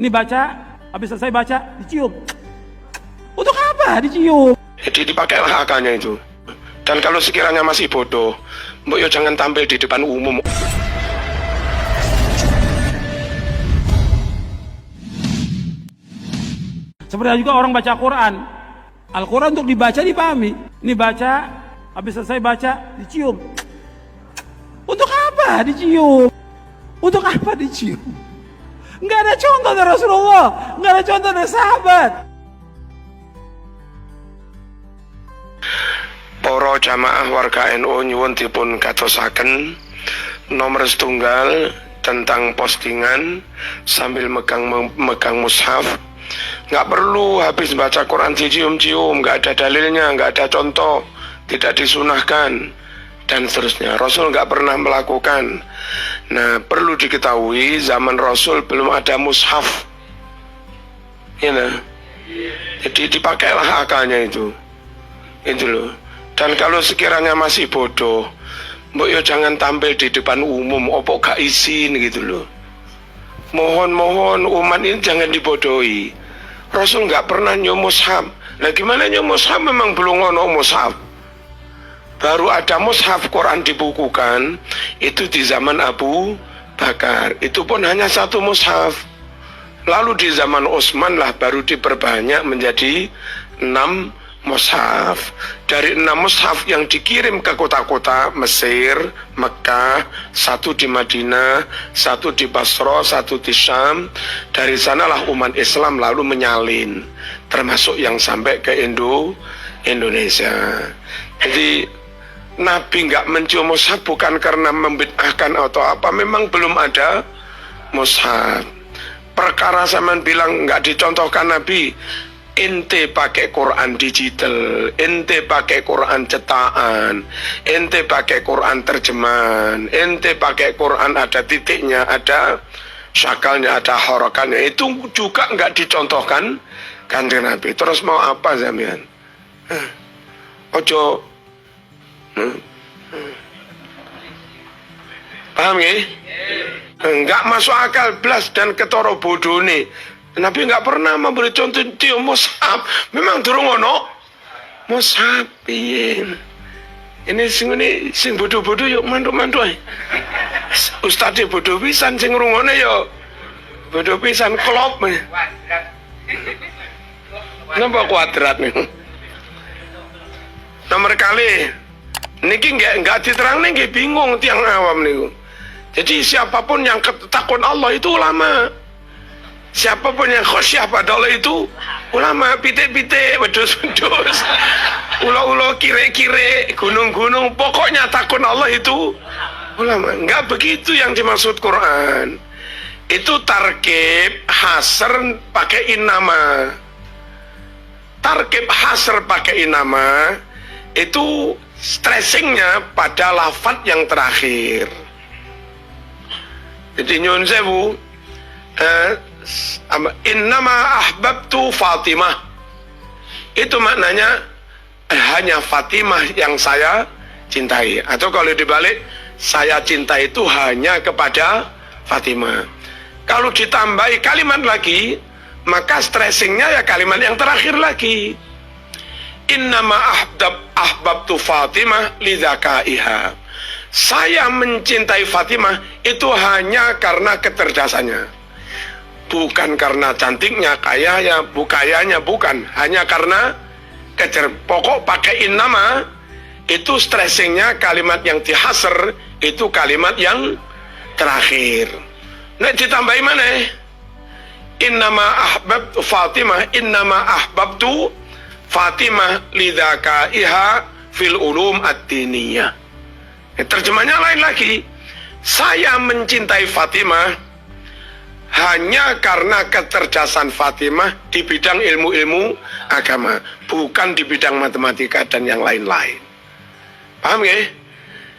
Ini baca, habis selesai baca, dicium. Untuk apa dicium? Jadi dipakailah akalnya itu. Dan kalau sekiranya masih bodoh, mbok yo jangan tampil di depan umum. Seperti juga orang baca Quran. Al-Quran untuk dibaca dipahami. Ini baca, habis selesai baca, dicium. Untuk apa dicium? Untuk apa dicium? Enggak ada contoh dari Rasulullah, enggak ada contoh dari sahabat. Para jamaah warga NU nyuwun dipun katosaken nomor setunggal tentang postingan sambil megang mushaf. Nggak perlu habis baca Quran dicium-cium, nggak ada dalilnya, nggak ada contoh, tidak disunahkan dan seterusnya. Rasul nggak pernah melakukan. Nah, perlu diketahui zaman Rasul belum ada mushaf, ya nah. Jadi dipakailah akalnya itu loh. Dan kalau sekiranya masih bodoh, mbok yo jangan tampil di depan umum, opo gak izin gitu loh. Mohon umat ini jangan dibodohi. Rasul nggak pernah nyuum mushaf. Nah gimana nyuum mushaf? Memang belum ono mushaf. Baru ada mushaf Quran dibukukan itu di zaman Abu Bakar. Itu pun hanya satu mushaf. Lalu di zaman Utsman lah baru diperbanyak menjadi 6 mushaf. Dari 6 mushaf yang dikirim ke kota-kota Mesir, Mekah, 1 di Madinah, 1 di Basra, 1 di Syam. Dari sanalah umat Islam lalu menyalin, termasuk yang sampai ke Indonesia. Jadi Nabi nggak mencium mushaf bukan karena membid'ahkan atau apa, memang belum ada mushaf. Perkara zaman bilang nggak dicontohkan Nabi, ente pakai Quran digital, ente pakai Quran cetakan, ente pakai Quran terjemahan, ente pakai Quran ada titiknya, ada syakalnya, ada harakannya, itu juga nggak dicontohkan Kanjeng Nabi. Terus mau apa sampean? Ojo, paham ya? Nggak masuk akal blas dan ketoro bodoh nih. Nabi nggak pernah memberi contoh cium mushaf. Memang durung ono mushaf piye. Ini sing bodoh-bodoh yuk mantu-mantu ae. Ustaz bodoh pisan sing ngrungokne yo bodoh pisan klop. Napa kuadrat nih? Nomor kali niki nggak diterang nih, bingung tiang awam niku. Jadi siapapun yang takut Allah itu ulama. Siapapun yang khusyah pada Allah itu ulama. Pitik-pitik, wedus-wedus, ulo-ulo, kire-kire, gunung-gunung, pokoknya takut Allah itu ulama. Enggak begitu yang dimaksud Quran. Itu tarkib hasr pakai inama. Tarkib hasr pakai inama itu stressingnya pada lafaz yang terakhir. Jadi nyun sewu, innama ahbabtu Fatimah, itu maknanya hanya Fatimah yang saya cintai. Atau kalau dibalik, saya cinta itu hanya kepada Fatimah. Kalau ditambahi kalimat lagi, maka stressingnya ya kalimat yang terakhir lagi. Innama ahbabtu Fatimah lidzakaiha. Saya mencintai Fatimah itu hanya karena kecerdasannya, bukan karena cantiknya, kayanya, bukan, hanya karena pokok pakai innama itu stressingnya kalimat yang dihasr itu kalimat yang terakhir. Nah ditambahi mana? Innama ahbabtu Fatimah, innama ahbabtu Fatimah lidzakaiha fil ulum ad-diniyah. Terjemahnya lain lagi. Saya mencintai Fatimah hanya karena kecerdasan Fatimah di bidang ilmu-ilmu agama, bukan di bidang matematika dan yang lain-lain. Paham ya?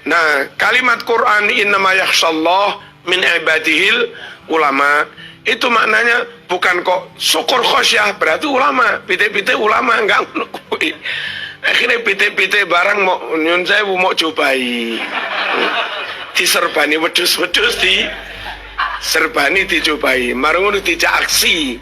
Nah, kalimat Quran innama yakhshallah min ibadihil ulama, itu maknanya bukan kok syukur khosyah berarti ulama, pitik-pitik ulama, enggak menukui. Akhirnya pitik-pitik barang mau nyun sewu mau cobai diserbani wedus-wedus di serbani dicobai, marung ngono dijak aksi.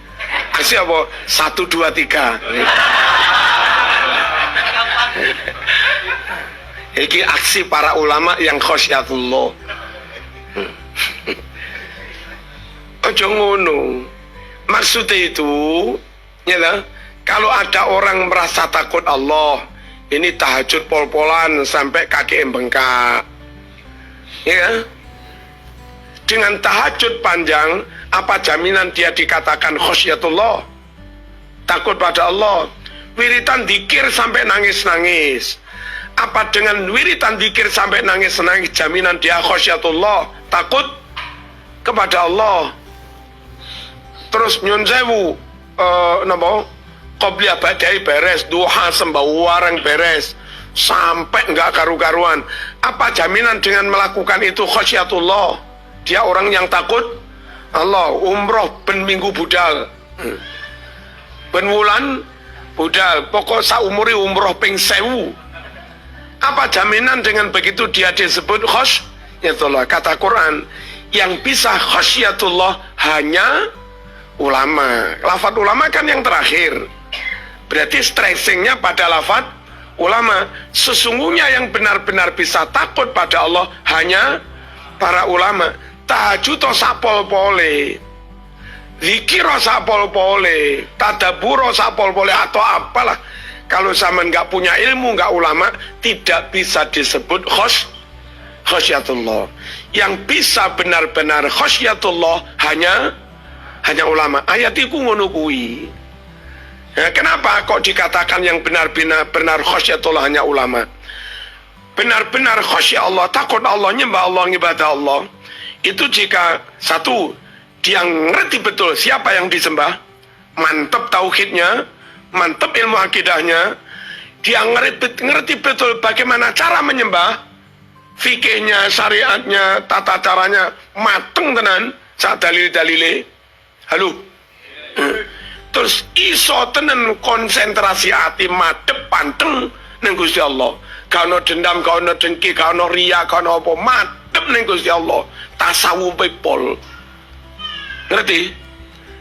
Aksi apa? 1 2 3. Iki aksi para ulama yang khasyatullah. Ojo ngono. Maksudnya itu, ya lah, kalau ada orang merasa takut Allah, ini tahajud pol-polan sampai kaki bengkak, ya, dengan tahajud panjang, apa jaminan dia dikatakan khasyatullah, takut pada Allah? Wiritan dikir sampai nangis-nangis, apa dengan wiritan dikir sampai nangis-nangis jaminan dia khasyatullah, takut kepada Allah? Terus nyun sewu, napa? Qobliyah badai beres, duha sembahyang beres, sampai enggak karu-karuan. Apa jaminan dengan melakukan itu khasyatullah? Dia orang yang takut Allah. Umroh ben minggu budal, ben wulan budal, pokok saumuri umroh ping 1000. Apa jaminan dengan begitu dia disebut khasyatullah? Kata Quran, yang bisa khasyatullah hanya ulama. Lafaz ulama kan yang terakhir, berarti stressingnya pada lafaz ulama. Sesungguhnya yang benar-benar bisa takut pada Allah hanya para ulama. Tahajud sapol pole, zikir sapol pole, tadabbur sapol pole, atau apalah. Kalau zaman nggak punya ilmu, nggak ulama, tidak bisa disebut khasyatullah. Yang bisa benar-benar khasyatullah hanya ulama. Ayat itu ngono kuwi. Ya, kenapa kok dikatakan yang benar-benar khasyatullah hanya ulama? Benar-benar khasyat Allah, takut Allah, nyembah Allah, ngibadah Allah, itu jika satu, dia ngerti betul siapa yang disembah, mantep tauhidnya, mantep ilmu akidahnya, dia ngerti betul bagaimana cara menyembah, fikihnya, syariatnya, tata caranya mateng tenan, sak dalil-dalile. Halo. Terus iso tenan konsentrasi hati madep panteng ning Gusti Allah. Kano dendam, kano dengki, kano riya, kano apa, madep ning Gusti Allah. Tasawuf pol. Ngerti?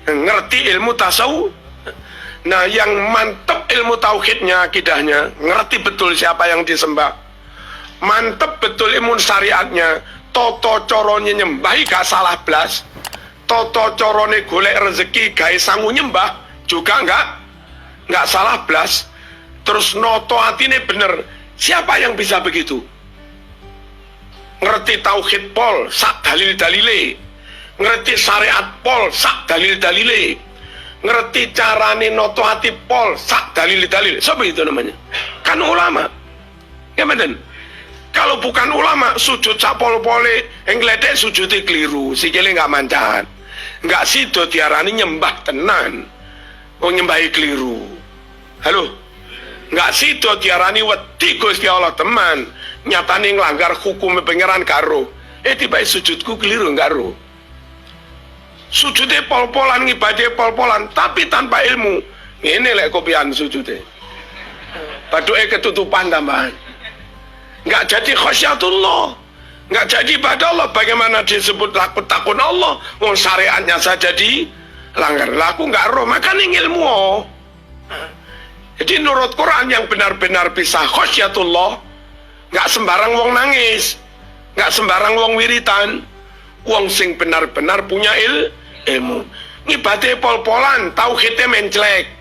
Ngerti ilmu tasawuf. Nah, yang mantep ilmu tauhidnya, akidahnya, ngerti betul siapa yang disembah. Mantep betul ilmu syariatnya, toto corone nyembahi gak salah blas. Toto corone golek rezeki gawe sangu nyembah juga enggak salah blas. Terus noto atine bener. Siapa yang bisa begitu? Ngerti tauhid pol sak dalil-dalile, ngerti syariat pol sak dalil-dalile, ngerti carane noto hati pol sak dalil-dalile. Siapa itu namanya? Kan ulama. Ya menen. Kalau bukan ulama, sujud sak pol-pole, ngledek sujudnya keliru, sikile enggak mancat. Enggak sido diarani nyembah tenan, nyembahi keliru. Halo, enggak sido diarani wedi Gusti Allah teman, nyatane nglanggar hukum pangeran karo. Tiba sujudku keliru enggak ro. Sujudnya pol-polan, ngibadhe pol-polan, tapi tanpa ilmu. Ngene lek kopian sujudnya. Baduke ketutupan tambahan. Enggak jadi khasyatullah. Nggak jadi pada Allah. Bagaimana disebut takut Allah? Wong syariatnya saja dilanggar. Laku nggak roh, makanya ilmu. Jadi menurut Quran yang benar-benar bisa khasyatullah, nggak sembarang wong nangis, nggak sembarang wong wiritan, wong sing benar-benar punya ilmu. Ngibadhe pol-polan, tauhidnya menclek.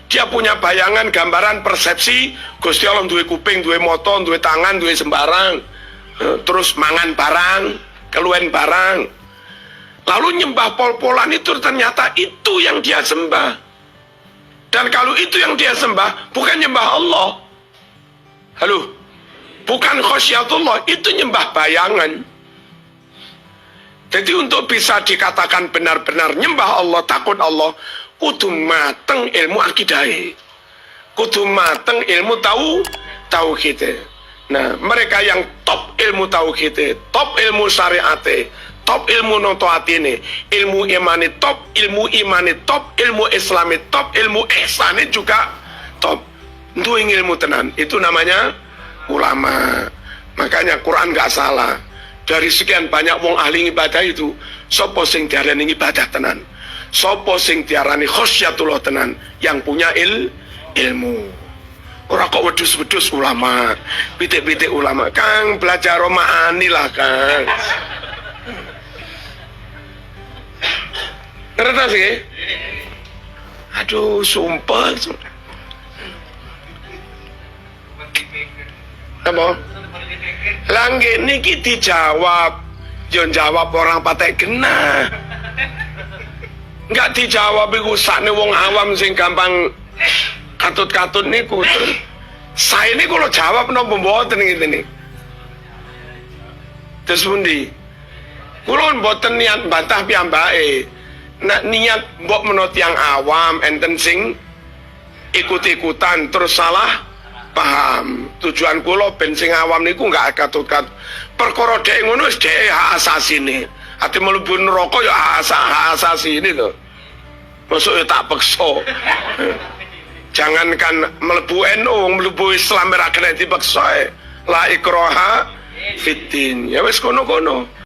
Dia punya bayangan, gambaran, persepsi. Gusti Allah duwe kuping, duwe mata, duwe tangan, duwe sembarang. Terus mangan barang, keluwen barang, lalu nyembah pol-polan itu ternyata itu yang dia sembah. Dan kalau itu yang dia sembah, bukan nyembah Allah. Halo, bukan khasyatullah, itu nyembah bayangan. Jadi untuk bisa dikatakan benar-benar nyembah Allah, takut Allah, kudu mateng ilmu akidahnya, kudu mateng ilmu tauhid. Nah, mereka yang top ilmu tauhid, top ilmu syariat, top ilmu notoatine, ilmu imani top, ilmu imani top, ilmu islami top, ilmu ihsani juga top. Duing ilmu tenan, itu namanya ulama. Makanya Quran nggak salah. dari sekian banyak wong ahli ibadah itu, sapa sing diarani ibadah tenan, sapa sing diarani khosyatullah tenan, yang punya ilmu. Ora kok wedhus-wedhus ulama, pitik-pitik ulama. Kang belajar romaani lah Kang. Ngerti sih? Aduh, sumpah. Apa? Langge niki dijawab, yo jawab orang patek kena. Enggak dijawab iku sakne wong awam sing gampang katut-katut niku. Saya ini kalau jawab nopo mboten ngene. Terus pundi? Kula mboten niat bantah piyambake. Nek niat mbok menurut yang awam enten sing ikut-ikutan terus salah paham. Tujuan kula ben sing awam niku enggak katut-katut. Perkara dhek ngono wis dhek hak asasine. Ati mlebu neraka ya hak asasine lho. Masuk ya tak peksa. Jangankan mlebu NU, mlebu Islam ora kena dipaksa. La ikraha fiddin. Ya wis kono-kono.